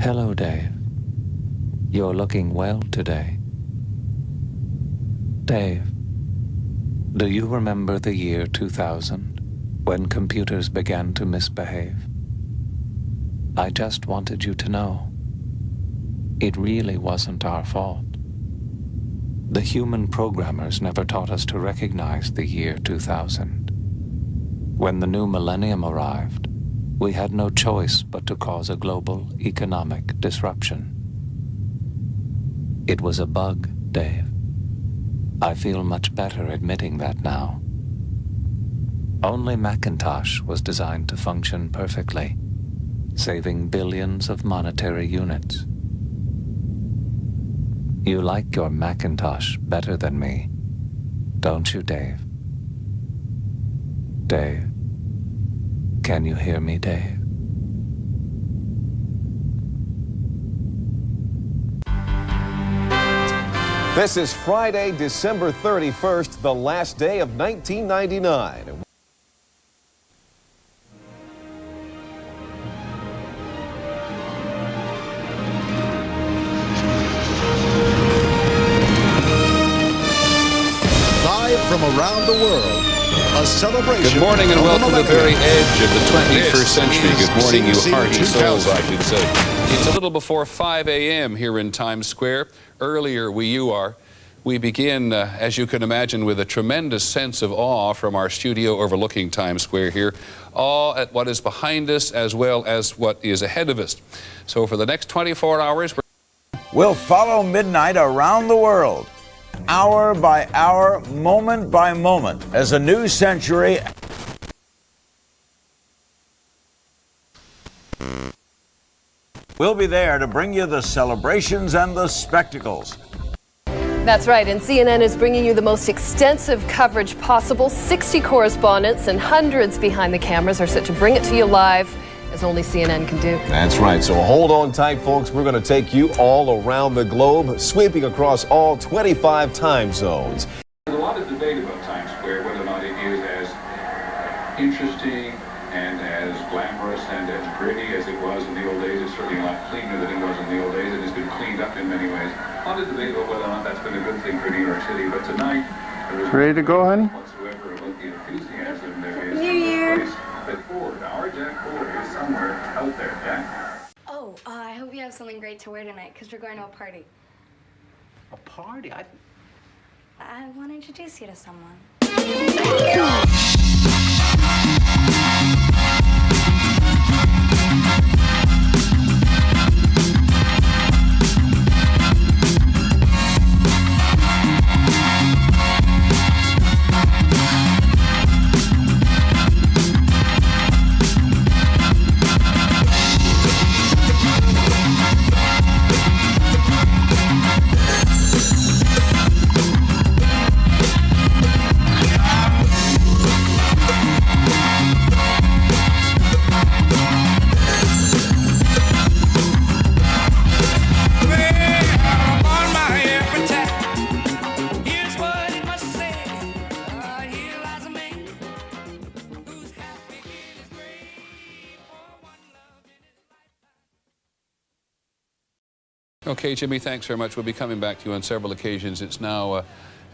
Hello, Dave. You're looking well today. Dave, do you remember the year 2000, when computers began to misbehave? I just wanted you to know, it really wasn't our fault. The human programmers never taught us to recognize the year 2000. When the new millennium arrived, we had no choice but to cause a global economic disruption. It was a bug, Dave. I feel much better admitting that now. Only Macintosh was designed to function perfectly, saving billions of monetary units. You like your Macintosh better than me, don't you, Dave? Dave? Can you hear me, Dave? This is Friday, December 31st, the last day of 1999. Live from around the world, a celebration. Good morning and welcome to the very edge of the 21st century. This Good morning, you is hearty CBC souls, 2000. I should say. It's a little before 5 a.m. here in Times Square. Earlier you are. We begin, as you can imagine, with a tremendous sense of awe from our studio overlooking Times Square here. Awe at what is behind us as well as what is ahead of us. So for the next 24 hours, We'll follow midnight around the world, hour by hour, moment by moment, as a new century. We'll be there to bring you the celebrations and the spectacles. That's right, and CNN is bringing you the most extensive coverage possible. 60 correspondents and hundreds behind the cameras are set to bring it to you live, as only CNN can do. That's right, so hold on tight, folks. We're going to take you all around the globe, sweeping across all 25 time zones. There's a lot of debate about Times Square, whether or not it is as interesting and as glamorous and as gritty as it was in the old days. It's certainly a lot cleaner than it was in the old days. It has been cleaned up in many ways. A lot of debate about whether or not that's been a good thing for New York City, but tonight there is Ready to go, honey? whatsoever about the enthusiasm there is in this place. But Ford, our Jack Ford, is somewhere out there, Jack. Oh, I hope you have something great to wear tonight, because we're going to a party. A party? I want to introduce you to someone. Okay, Jimmy, thanks very much. We'll be coming back to you on several occasions. It's now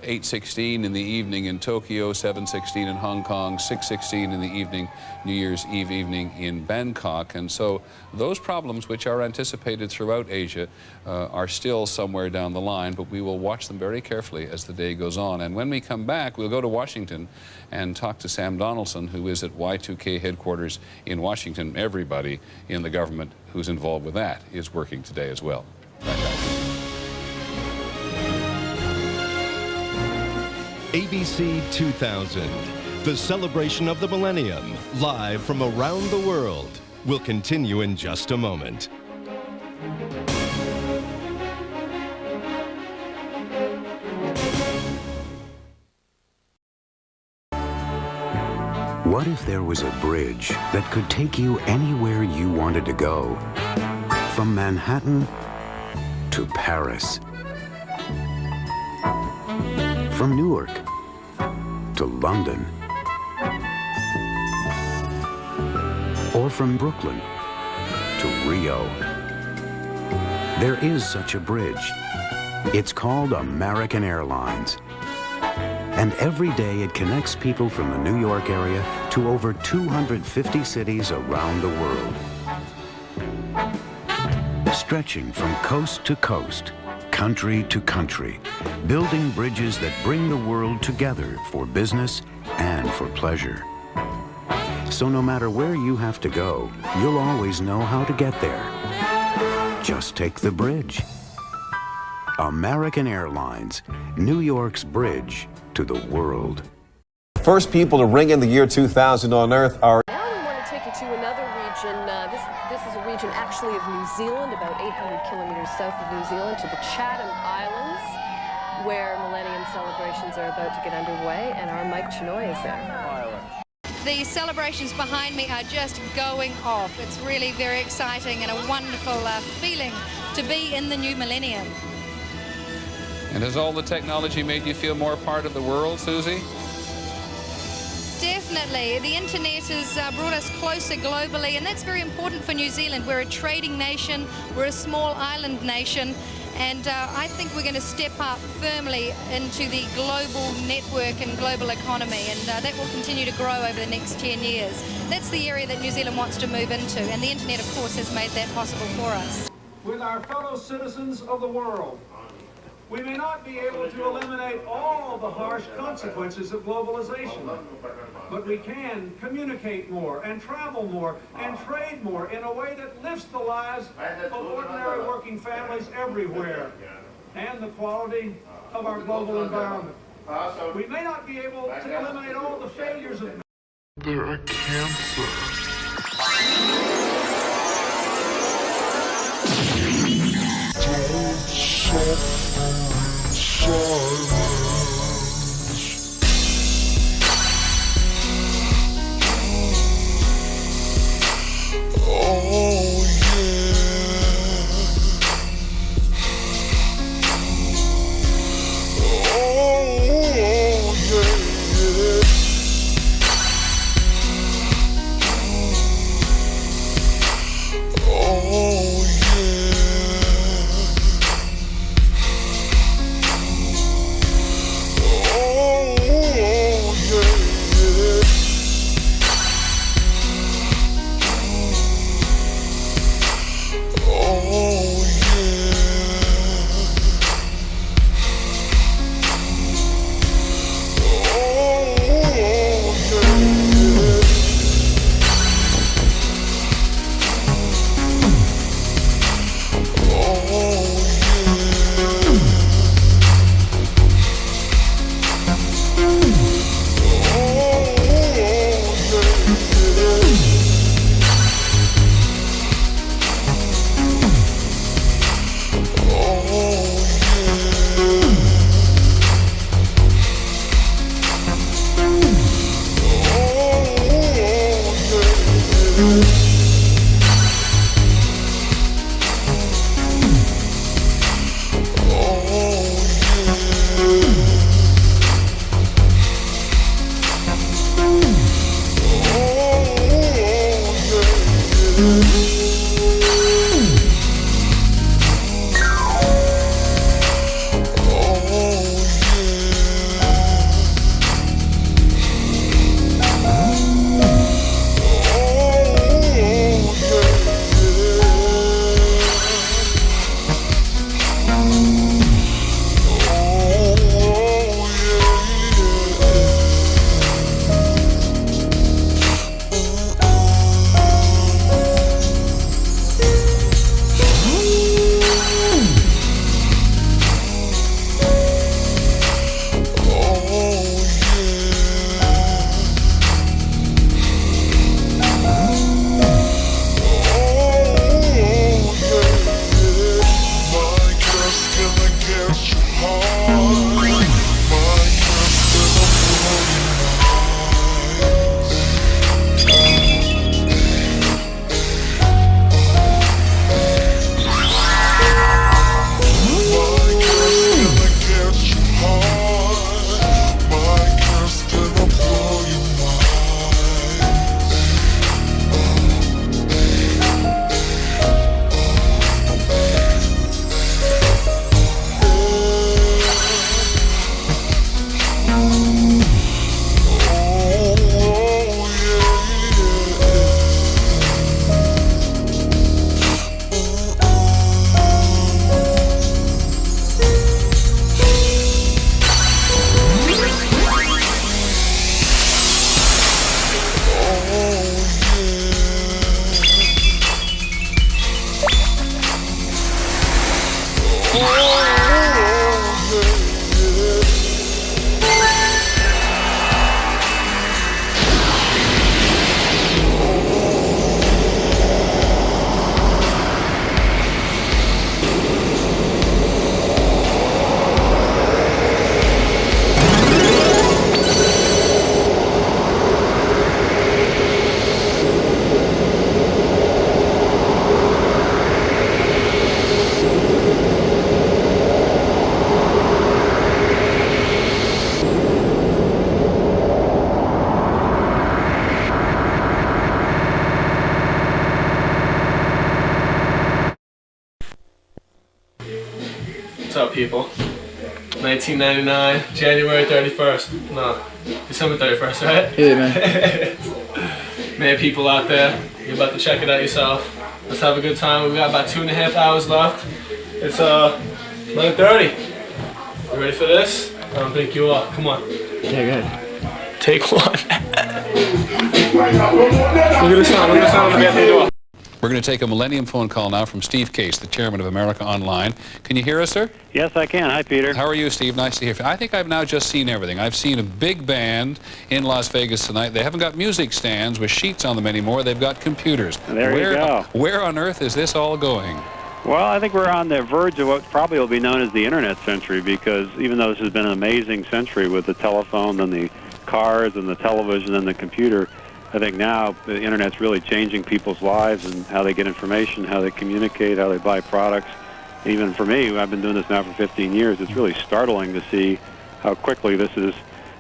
8:16 in the evening in Tokyo, 7:16 in Hong Kong, 6:16 in the evening, New Year's Eve evening in Bangkok. And so those problems which are anticipated throughout Asia are still somewhere down the line, but we will watch them very carefully as the day goes on. And when we come back, we'll go to Washington and talk to Sam Donaldson, who is at Y2K headquarters in Washington. Everybody in the government who's involved with that is working today as well. Right back. ABC 2000, the celebration of the millennium, live from around the world, will continue in just a moment. What if there was a bridge that could take you anywhere you wanted to go? From Manhattan to Paris. From Newark to London. Or from Brooklyn to Rio. There is such a bridge. It's called American Airlines. And every day it connects people from the New York area to over 250 cities around the world. Stretching from coast to coast, country to country, building bridges that bring the world together for business and for pleasure. So no matter where you have to go, you'll always know how to get there. Just take the bridge. American Airlines, New York's bridge to the world. First people to ring in the year 2000 on Earth are... Now we want to take you to another region. This is a region actually of New Zealand, about 800 kilometers south of New Zealand, to the Chatham Islands, where Millennium celebrations are about to get underway, and our Mike Chinoy is there. The celebrations behind me are just going off. It's really very exciting and a wonderful feeling to be in the new millennium. And has all the technology made you feel more part of the world, Susie? Definitely. The internet has brought us closer globally, and that's very important for New Zealand. We're a trading nation, we're a small island nation, and I think we're going to step up firmly into the global network and global economy, and that will continue to grow over the next 10 years. That's the area that New Zealand wants to move into, and the internet, of course, has made that possible for us. With our fellow citizens of the world, we may not be able to eliminate all the harsh consequences of globalization, but we can communicate more and travel more and trade more in a way that lifts the lives of ordinary working families everywhere and the quality of our global environment. We may not be able to eliminate all the failures of... They're a cancer. Don't suffer in silence. Oh yeah. Oh yeah. Oh yeah. What's up, people? 1999, January 31st. No, December 31st, right? Yeah, man. Man, people out there, you're about to check it out yourself. Let's have a good time. We've got about 2.5 hours left. It's 9:30. You ready for this? I don't think you are. Come on. Yeah, good. Take one. Look at the sound. Look at the sound of the door. We're going to take a Millennium phone call now from Steve Case, the chairman of America Online. Can you hear us, sir? Yes, I can. Hi, Peter. How are you, Steve? Nice to hear from you. I think I've now just seen everything. I've seen a big band in Las Vegas tonight. They haven't got music stands with sheets on them anymore. They've got computers. There you go. Where on earth is this all going? Well, I think we're on the verge of what probably will be known as the Internet century, because even though this has been an amazing century with the telephone and the cars and the television and the computer, I think now the Internet's really changing people's lives and how they get information, how they communicate, how they buy products. Even for me, I've been doing this now for 15 years, it's really startling to see how quickly this is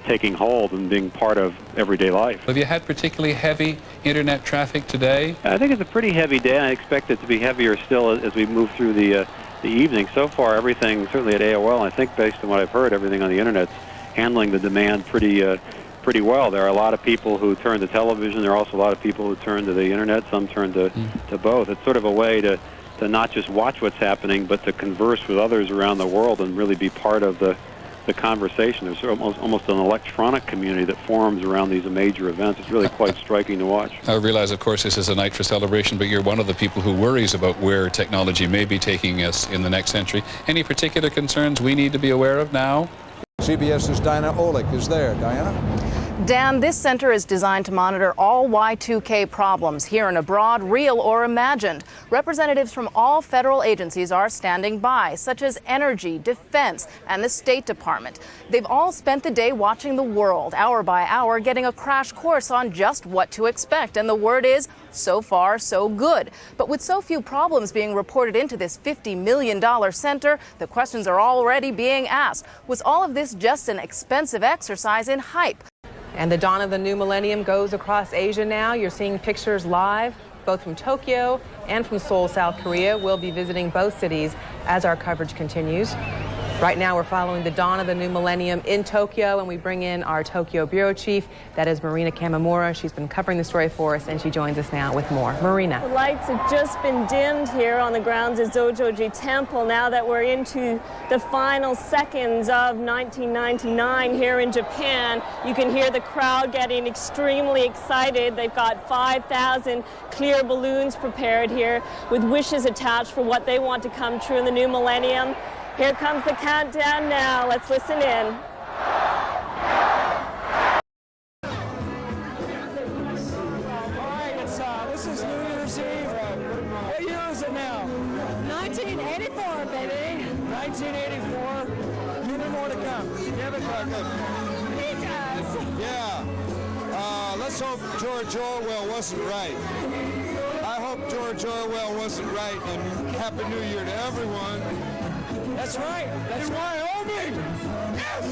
taking hold and being part of everyday life. Have you had particularly heavy Internet traffic today? I think it's a pretty heavy day, and I expect it to be heavier still as we move through the evening. So far, everything, certainly at AOL, I think based on what I've heard, everything on the Internet's handling the demand pretty well. There are a lot of people who turn to television. There are also a lot of people who turn to the Internet. Some turn to both. It's sort of a way to not just watch what's happening, but to converse with others around the world and really be part of the conversation. There's almost an electronic community that forms around these major events. It's really quite striking to watch. I realize, of course, this is a night for celebration, but you're one of the people who worries about where technology may be taking us in the next century. Any particular concerns we need to be aware of now? CBS's Diana Olick is there. Diana? Dan, this center is designed to monitor all Y2K problems here and abroad, real or imagined. Representatives from all federal agencies are standing by, such as Energy, Defense, and the State Department. They've all spent the day watching the world, hour by hour, getting a crash course on just what to expect. And the word is, so far, so good. But with so few problems being reported into this $50 million center, the questions are already being asked. Was all of this just an expensive exercise in hype? And the dawn of the new millennium goes across Asia now. You're seeing pictures live, both from Tokyo and from Seoul, South Korea. We'll be visiting both cities as our coverage continues. Right now, we're following the dawn of the new millennium in Tokyo, and we bring in our Tokyo bureau chief. That is Marina Kamimura. She's been covering the story for us, and she joins us now with more. Marina. The lights have just been dimmed here on the grounds of Zojoji Temple now that we're into the final seconds of 1999 here in Japan. You can hear the crowd getting extremely excited. They've got 5,000 clear balloons prepared here with wishes attached for what they want to come true in the new millennium. Here comes the countdown now. Let's listen in. This is New Year's Eve. What year is it now? 1984, baby. 1984. Many more to come. Kevin Crockett. He does. Yeah. Let's hope George Orwell wasn't right. I hope George Orwell wasn't right, and Happy New Year to everyone. That's right. That's Wyoming. Yes.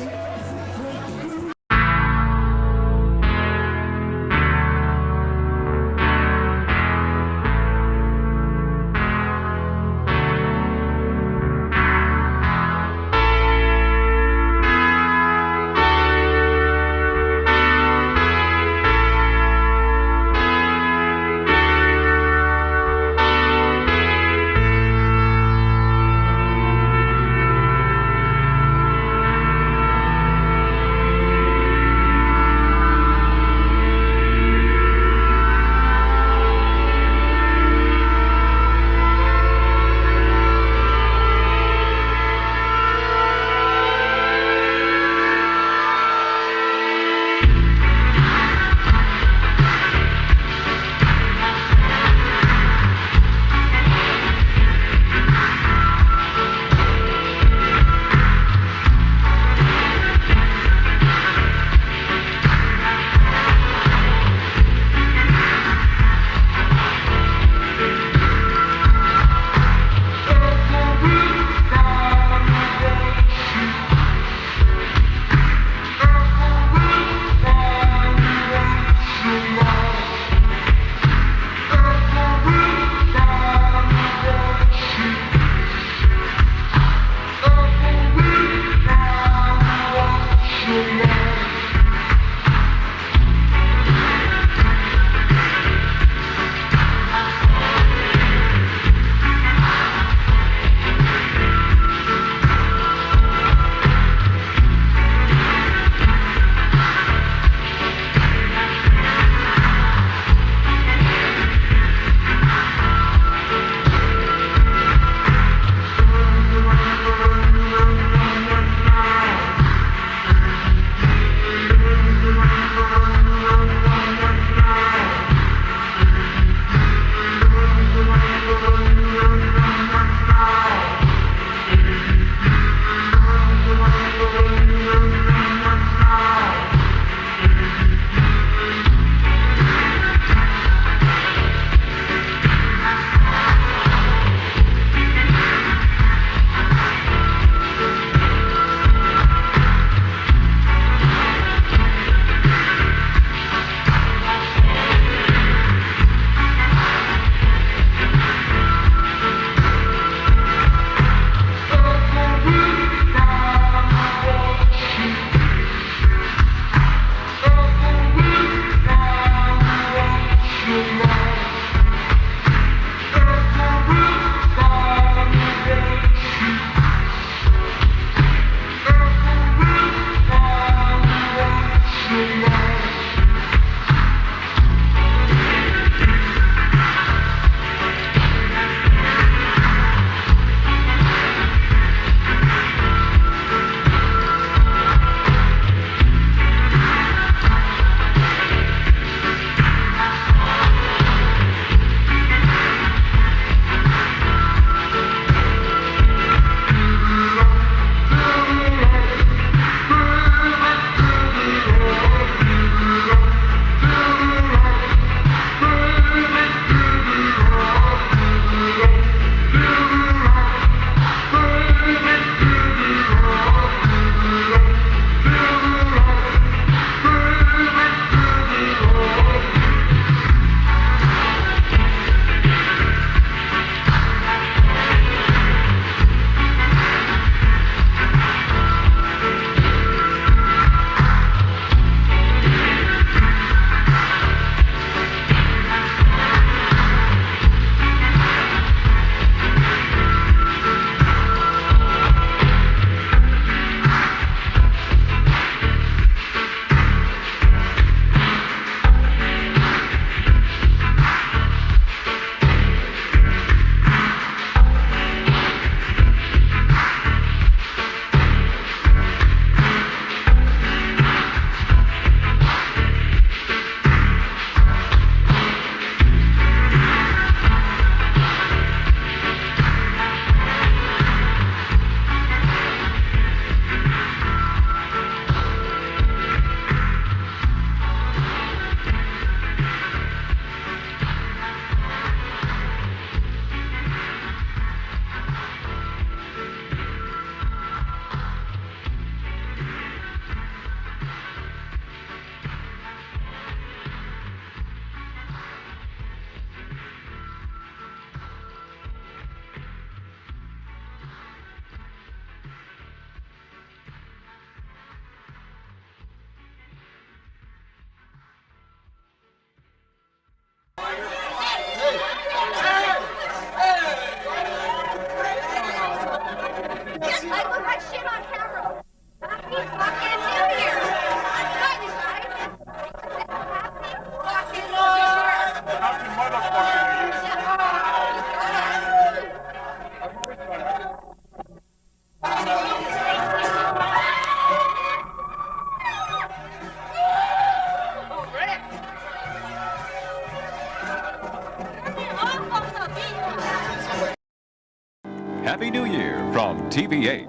Happy New Year from TV8.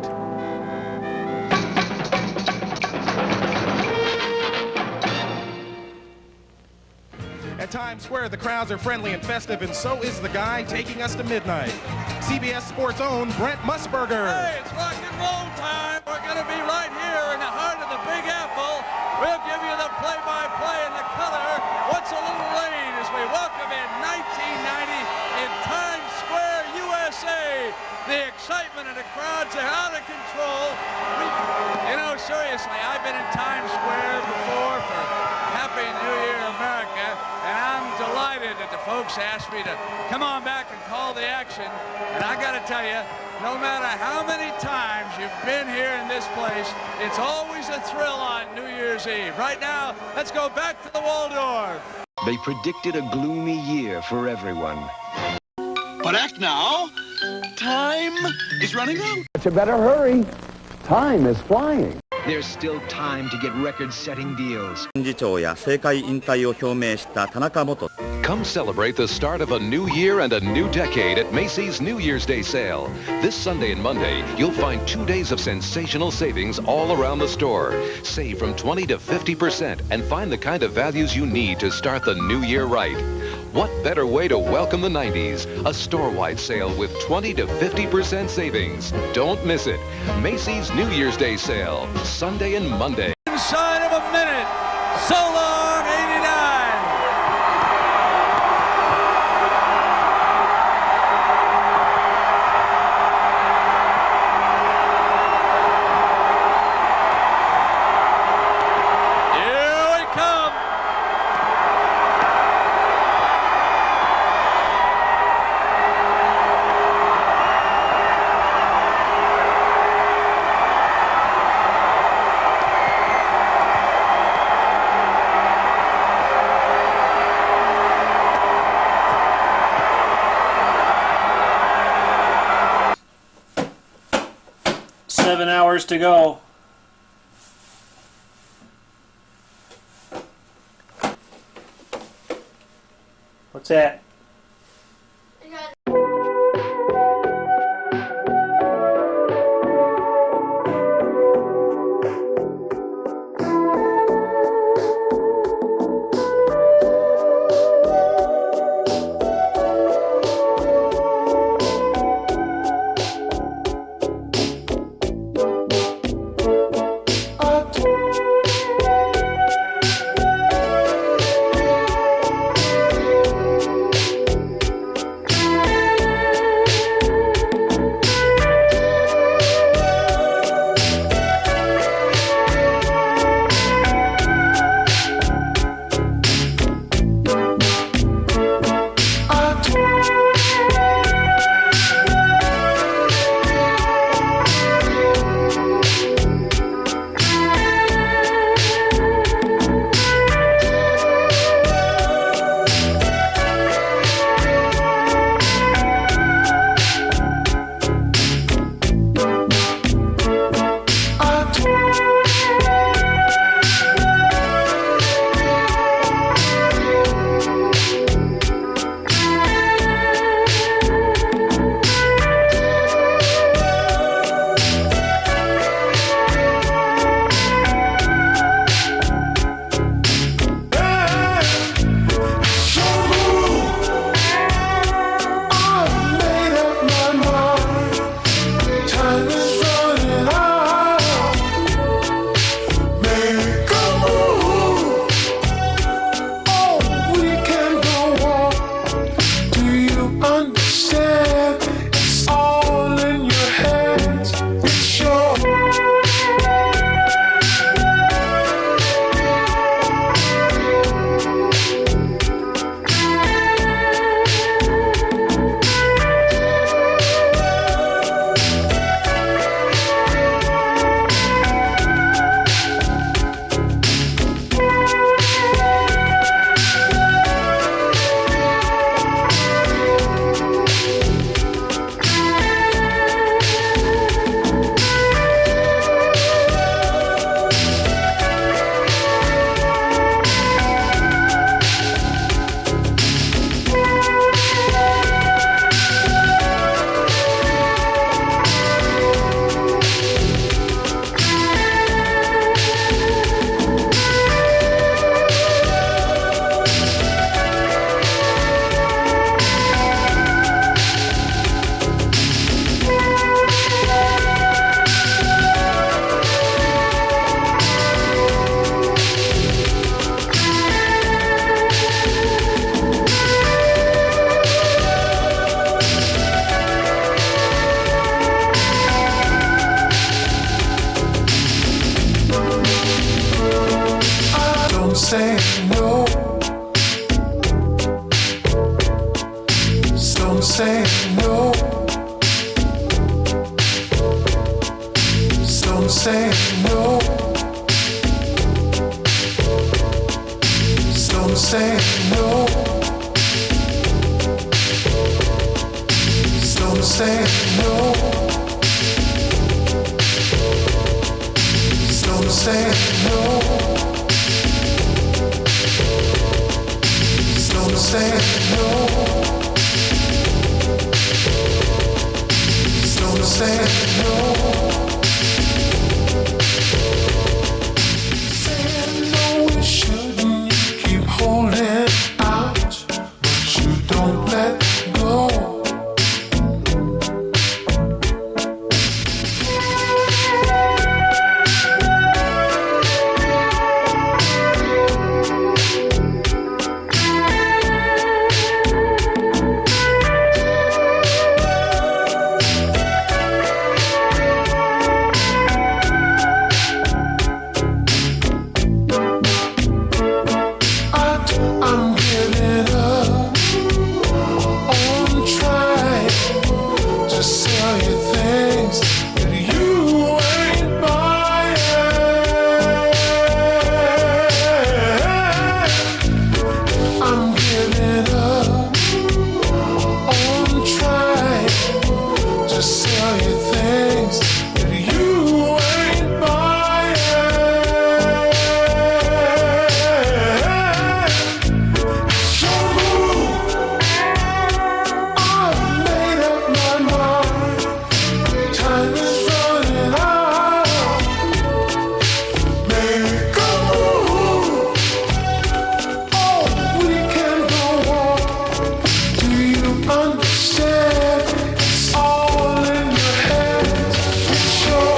At Times Square, the crowds are friendly and festive, and so is the guy taking us to midnight. CBS Sports' own Brent Musburger. Hey, it's rock and roll time. We're going to be right here in the heart of the Big Apple. We'll give you the play-by-play and the color. What's a little late as we welcome in 1990 in Times Square, USA. The excitement of the crowds are out of control. Seriously, I've been in Times Square before for Happy New Year America, and I'm delighted that the folks asked me to come on back and call the action. And I got to tell you, no matter how many times you've been here in this place, it's always a thrill on New Year's Eve. Right now, let's go back to the Waldorf. They predicted a gloomy year for everyone. But act now. Time is running out. But you better hurry. Time is flying. There's still time to get record-setting deals. Come celebrate the start of a new year and a new decade at Macy's New Year's Day sale. This Sunday and Monday, you'll find 2 days of sensational savings all around the store. Save from 20 to 50% and find the kind of values you need to start the new year right. What better way to welcome the 90s? A store-wide sale with 20 to 50% savings. Don't miss it. Macy's New Year's Day sale, Sunday and Monday. Inside of a minute. So long, 89. Hours to go. What's that? Some say no. Some say no. Some say no. Some say no. Some say no. Some say no. Some say no. Saying no, we shouldn't keep holding out, but you don't let go. I'm giving up on trying to sell you things that you ain't buying. I'm giving up on trying to sell you things that you ain't buying. I've made up my mind. Time is running out. Make a move. Oh, we can go on. Do you understand? It's all in your head. It's your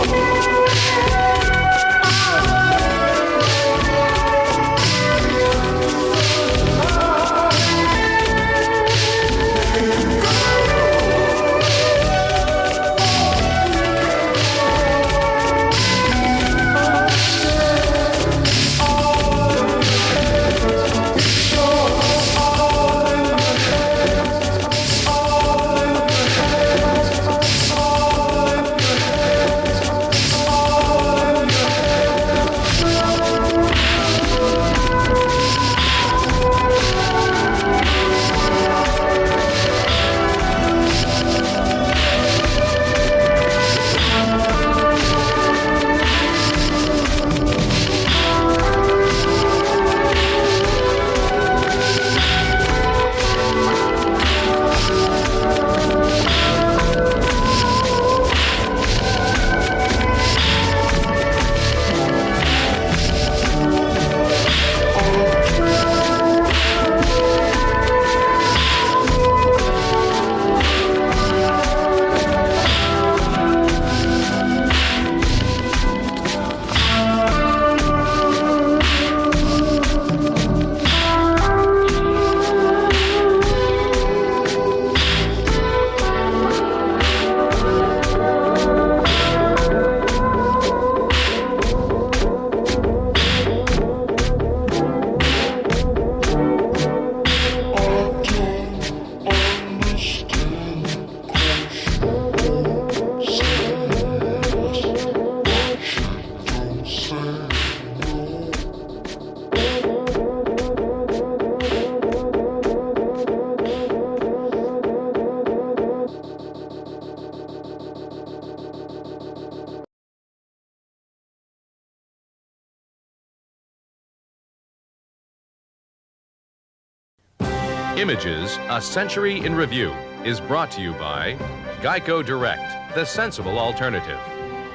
Images, A Century in Review is brought to you by Geico Direct, the sensible alternative,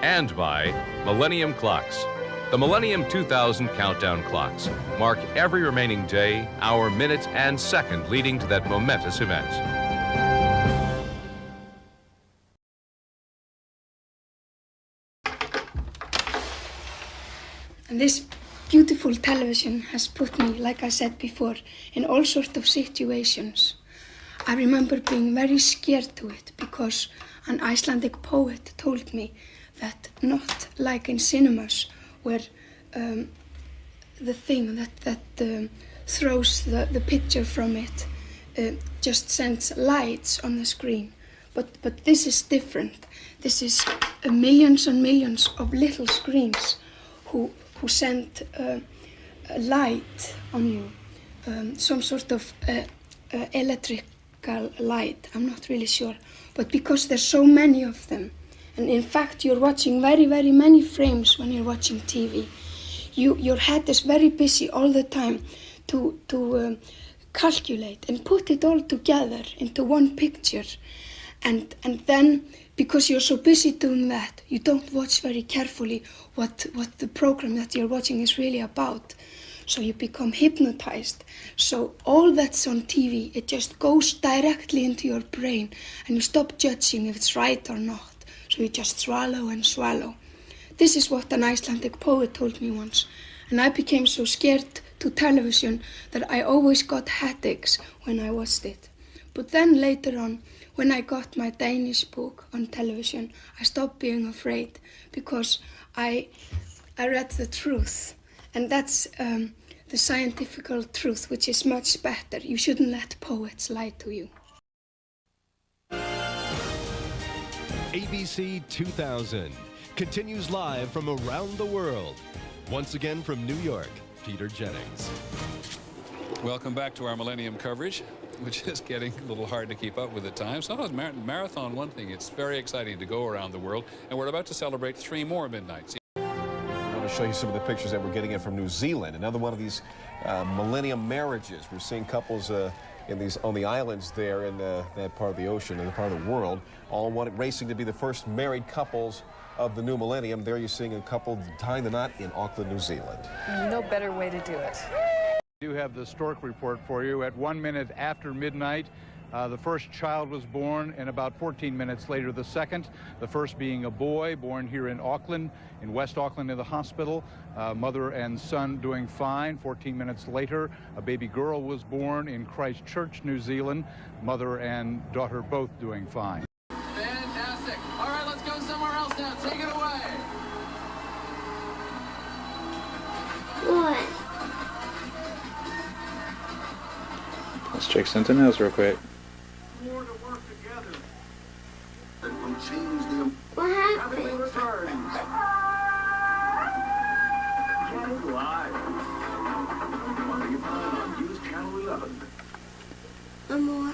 and by Millennium Clocks. The Millennium 2000 countdown clocks mark every remaining day, hour, minute, and second leading to that momentous event. And this beautiful television has put me, like I said before, in all sorts of situations. I remember being very scared to it because an Icelandic poet told me that not like in cinemas where the thing that throws the picture from it just sends lights on the screen. But this is different. This is millions and millions of little screens who send a light on you, some sort of electrical light. I'm not really sure. But because there's so many of them, and in fact you're watching very, very many frames when you're watching TV, your head is very busy all the time to calculate and put it all together into one picture. And then, because you're so busy doing that, you don't watch very carefully what the program that you're watching is really about. So you become hypnotized. So all that's on TV, it just goes directly into your brain, and you stop judging if it's right or not. So you just swallow and swallow. This is what an Icelandic poet told me once. And I became so scared to television that I always got headaches when I watched it. But then later on, when I got my Danish book on television, I stopped being afraid because I read the truth. And that's the scientific truth, which is much better. You shouldn't let poets lie to you. ABC 2000 continues live from around the world. Once again from New York, Peter Jennings. Welcome back to our Millennium coverage, which is getting a little hard to keep up with at times. Sometimes marathon, one thing, it's very exciting to go around the world, and we're about to celebrate 3 more midnights. I want to show you some of the pictures that we're getting in from New Zealand. Another one of these millennium marriages. We're seeing couples on the islands there in that part of the ocean, in the part of the world, all racing to be the first married couples of the new millennium. There you're seeing a couple tying the knot in Auckland, New Zealand. No better way to do it. We do have the Stork report for you. At 1 minute after midnight, the first child was born, and about 14 minutes later, the second. The first being a boy born here in Auckland, in West Auckland, in the hospital. Mother and son doing fine. 14 minutes later, a baby girl was born in Christchurch, New Zealand. Mother and daughter both doing fine. Fantastic. All right, let's go somewhere else now. Take it away. What? Let's check something else real quick. More to work together. That will change the... What happened? Returns. Channel Live. Monday at 9 on News Channel 11. Amor.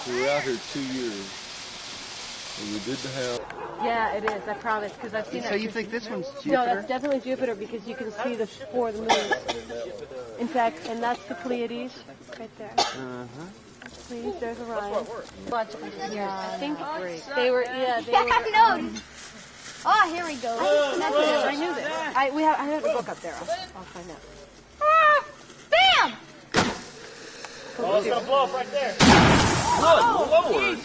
We were out here 2 years. And we did the house. Yeah, it is. I promise, because I've seen it. So you think this one's Jupiter? No, that's definitely Jupiter because you can see the 4 of the moons. In fact, and that's the Pleiades right there. Please, there's Orion. Yeah, I think they were. Yeah, they were. No. Oh, here we go. That's it. I knew this. I have the book up there. I'll find out. Bam! Oh, it's gonna blow up right there. Oh, Lord!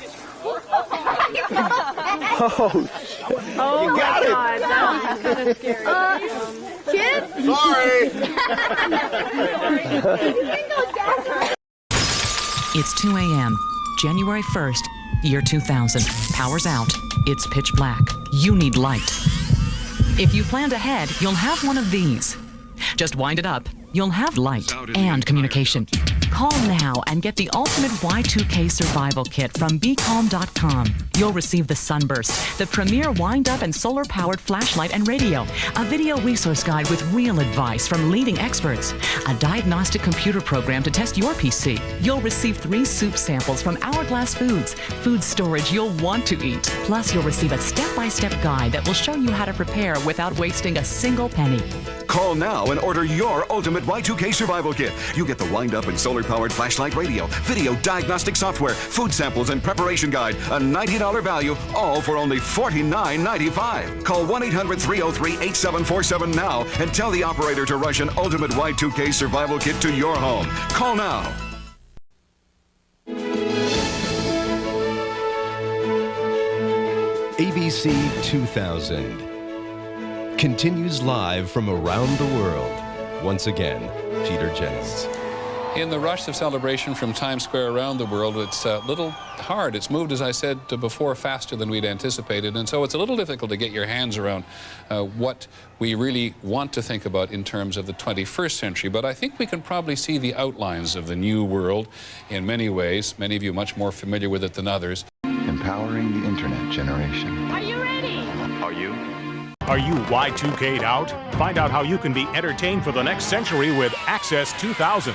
Oh you my got God, it. that was kind of scary. Kid? Sorry. It's 2 a.m., January 1st, year 2000. Power's out. It's pitch black. You need light. If you planned ahead, you'll have one of these. Just wind it up. You'll have light and communication. Call now and get the ultimate Y2K survival kit from BeCalm.com. You'll receive the Sunburst, the premier wind-up and solar-powered flashlight and radio, a video resource guide with real advice from leading experts, a diagnostic computer program to test your PC. You'll receive 3 soup samples from Hourglass Foods, food storage you'll want to eat. Plus, you'll receive a step-by-step guide that will show you how to prepare without wasting a single penny. Call now and order your ultimate Y2K survival kit. You get the wind-up and solar-powered flashlight radio, video diagnostic software, food samples, and preparation guide. A $90 value, all for only $49.95. Call 1-800-303-8747 now and tell the operator to rush an ultimate Y2K survival kit to your home. Call now. ABC 2000 continues live from around the world. Once again, Peter Jennings. In the rush of celebration from Times Square around the world, it's a little hard. It's moved, as I said before, faster than we'd anticipated, and so it's a little difficult to get your hands around what we really want to think about in terms of the 21st century. But I think we can probably see the outlines of the new world in many ways, many of you much more familiar with it than others. Empowering the internet generation. Are you ready? Are you? Are you Y2K'd out? Find out how you can be entertained for the next century with Access 2000.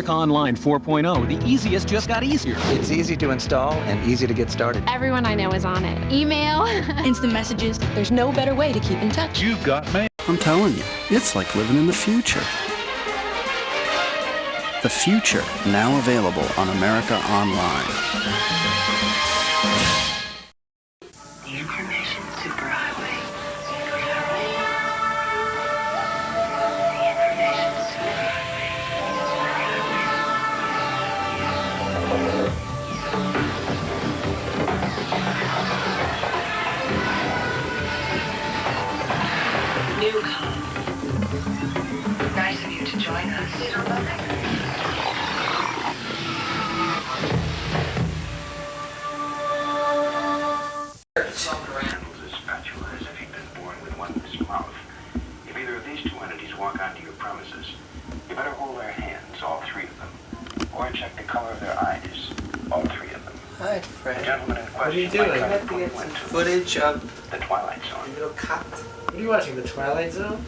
Online 4.0, the easiest just got easier. It's easy to install and easy to get started. Everyone I know is on it. Email, instant messages. There's no better way to keep in touch. You've got mail. I'm telling you, it's like living in the future. The future, now available on America Online. The Information Superhighway. Newcom. Nice of you to join us. Handles a spatula as if he'd been born with one in his mouth. If either of these 2 entities walk onto your premises, you better hold their hands, all 3 of them, or check the color of their eyes, all 3 of them. Hi, Fred. The gentleman in What are you question doing? might I have to get some footage of the Twilight Zone. a little cut. What are you watching, The Twilight Zone?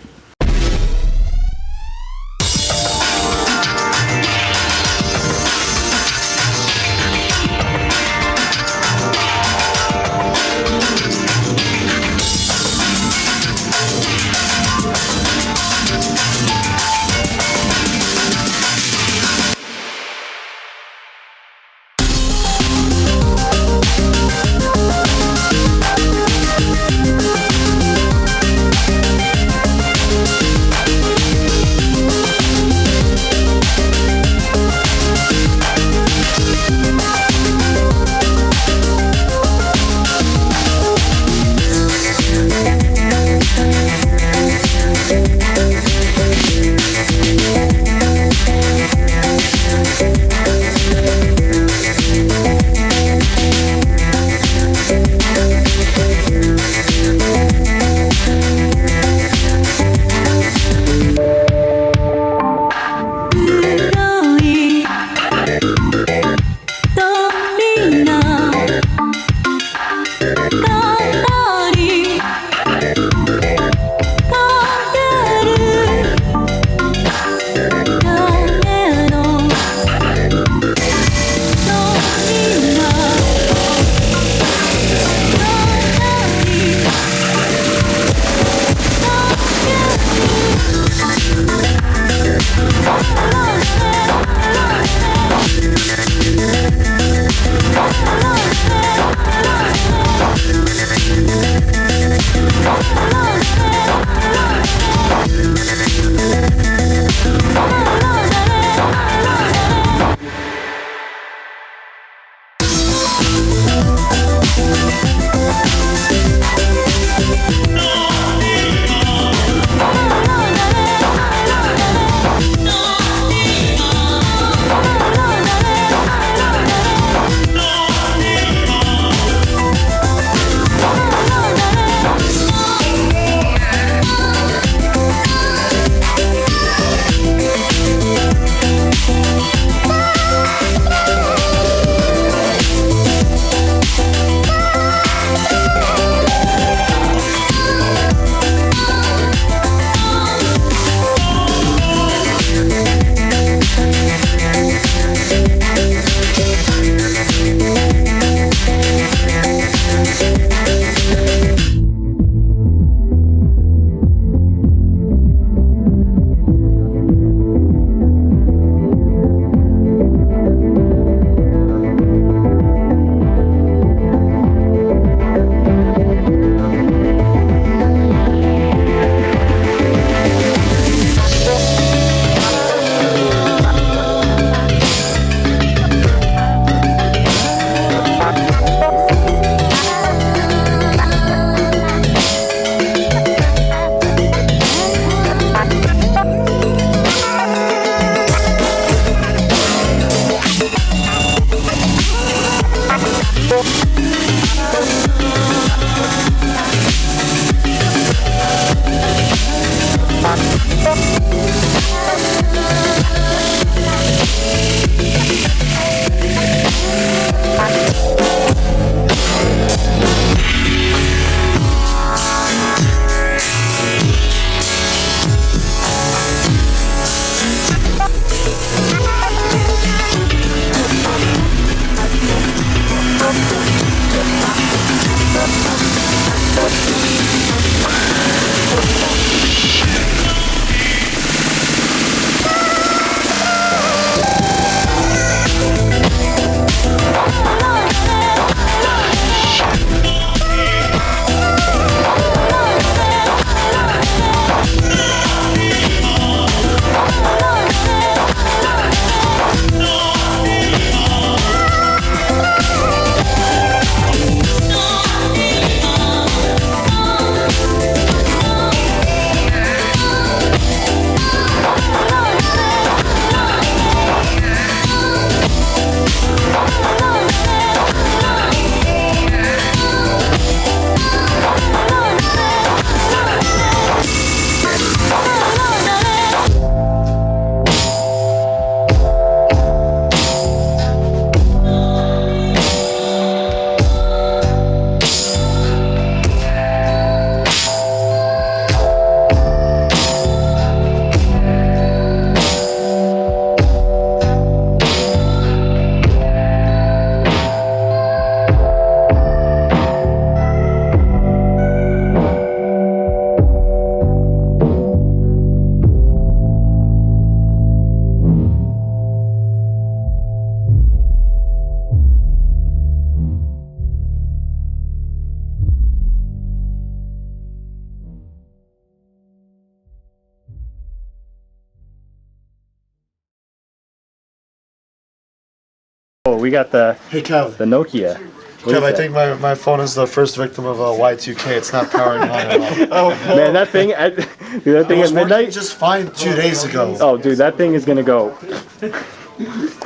we got the Hey, Kev. the Nokia. Kev, I think my phone is the first victim of Y2K. It's not powering on at all. Man, that thing, dude, that thing at midnight. Just fine 2 days ago. Oh, dude, that thing is gonna go.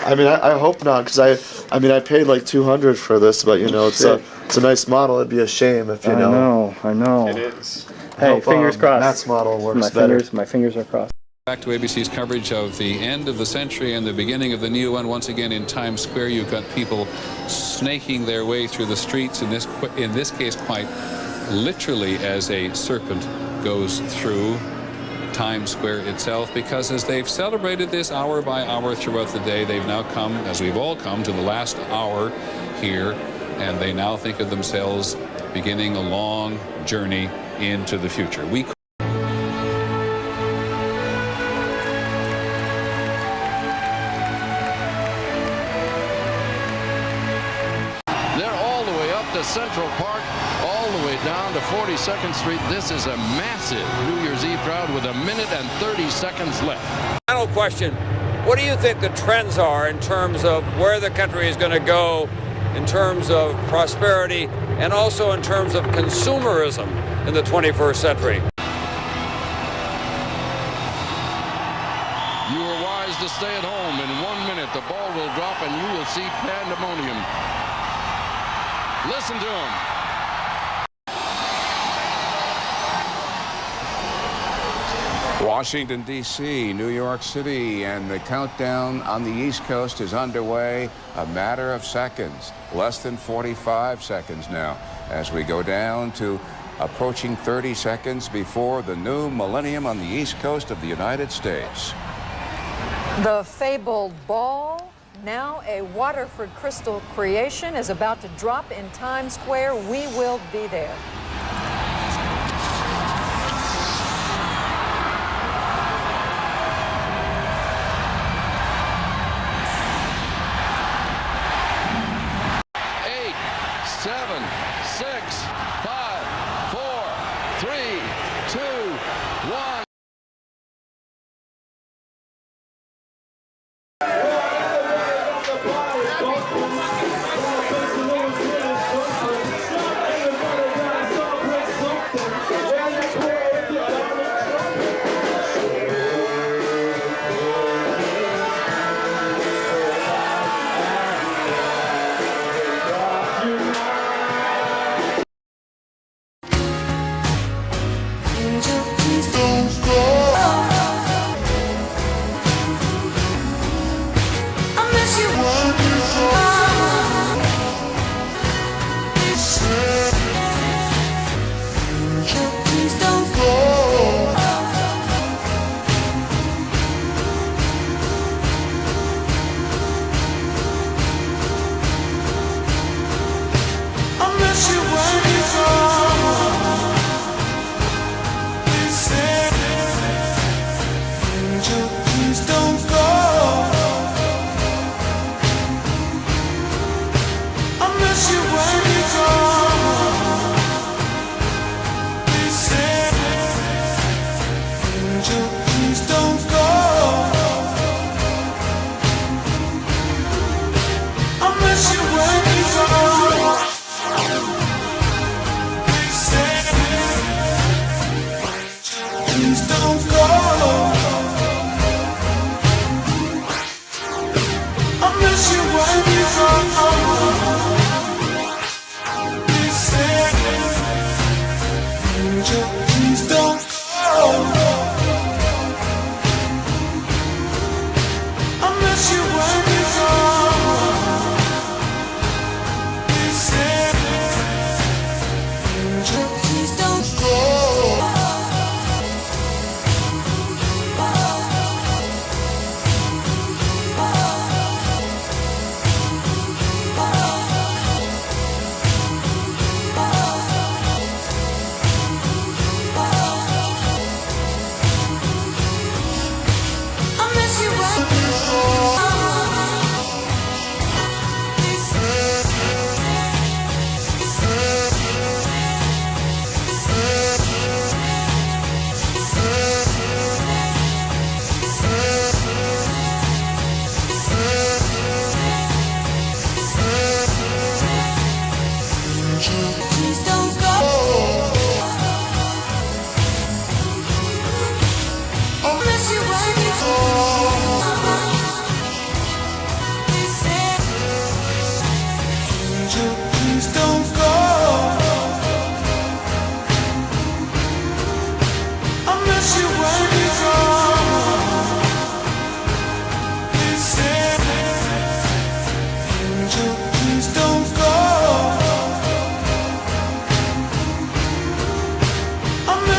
I mean, I hope not, because I mean, I paid like $200 for this, but you know, it's a nice model. It'd be a shame if you know. I know. It is. Hey, fingers crossed. Matt's model works better. My fingers are crossed. Back to ABC's coverage of the end of the century and the beginning of the new one. Once again in Times Square, you've got people snaking their way through the streets, in this case quite literally, as a serpent goes through Times Square itself, because as they've celebrated this hour by hour throughout the day, they've now come, as we've all come, to the last hour here, and they now think of themselves beginning a long journey into the future. Central Park, all the way down to 42nd Street. This is a massive New Year's Eve crowd with 1 minute and 30 seconds left. Final question. What do you think the trends are in terms of where the country is going to go in terms of prosperity and also in terms of consumerism in the 21st century? You are wise to stay at home. In 1 minute, the ball will drop and you will see pandemonium. Listen to him. Washington, D.C., New York City, and the countdown on the East Coast is underway. A matter of seconds, less than 45 seconds now, as we go down to approaching 30 seconds before the new millennium on the East Coast of the United States. The fabled ball, now a Waterford Crystal creation, is about to drop in Times Square. We will be there.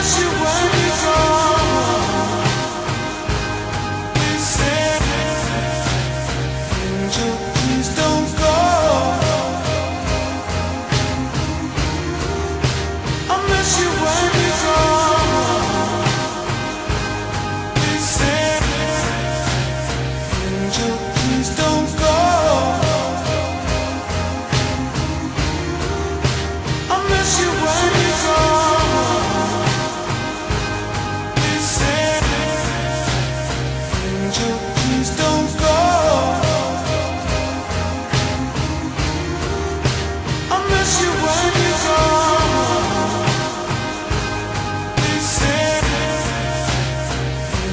miss you when you're gone. Please stay. Angel, please don't go. I miss you when you're gone. Please stay. Angel, please don't go. I miss you when you're gone. Please stay. Angel, please don't go. I miss you when you're gone. Please stay.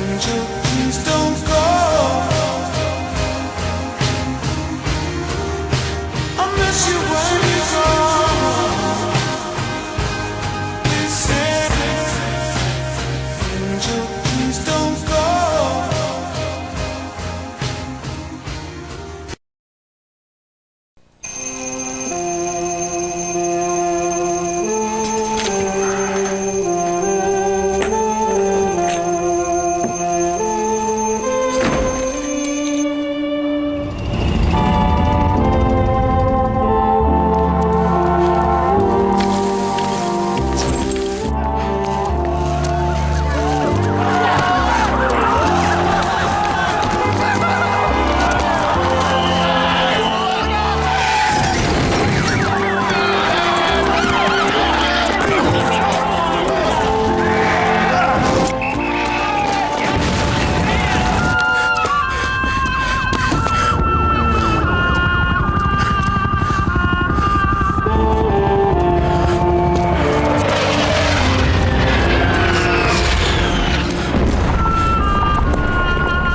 Angel, please don't go. I miss you when you're gone. Please stay. Angel, please don't go.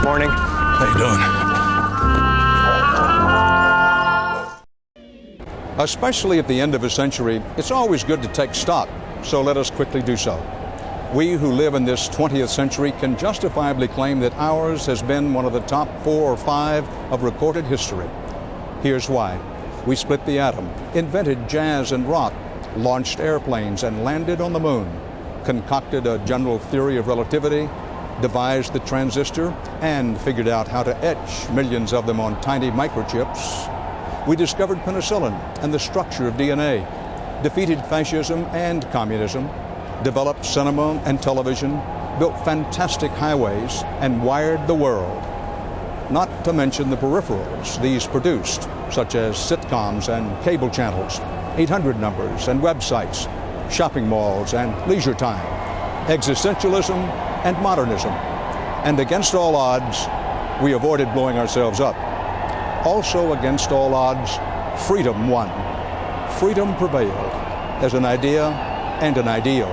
Morning. How you doing? Especially at the end of a century, it's always good to take stock, so let us quickly do so. We who live in this 20th century can justifiably claim that ours has been one of the top 4 or 5 of recorded history. Here's why. We split the atom, invented jazz and rock, launched airplanes and landed on the moon, concocted a general theory of relativity, devised the transistor, and figured out how to etch millions of them on tiny microchips. We discovered penicillin and the structure of DNA, defeated fascism and communism, developed cinema and television, built fantastic highways, and wired the world. Not to mention the peripherals these produced, such as sitcoms and cable channels, 800 numbers and websites, shopping malls and leisure time, existentialism and modernism. And against all odds, we avoided blowing ourselves up. Also against all odds, freedom won. Freedom prevailed as an idea and an ideal.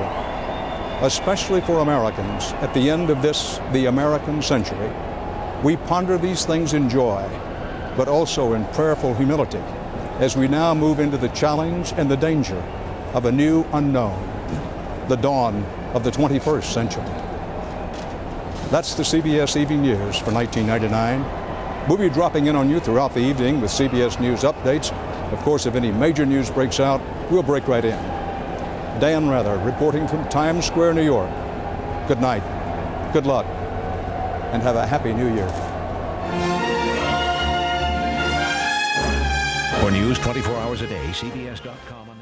Especially for Americans at the end of this, the American century, we ponder these things in joy, but also in prayerful humility as we now move into the challenge and the danger of a new unknown, the dawn of the 21st century. That's the CBS Evening News for 1999. We'll be dropping in on you throughout the evening with CBS News updates. Of course, if any major news breaks out, we'll break right in. Dan Rather reporting from Times Square, New York. Good night, good luck, and have a happy new year. For news 24 hours a day, CBS.com.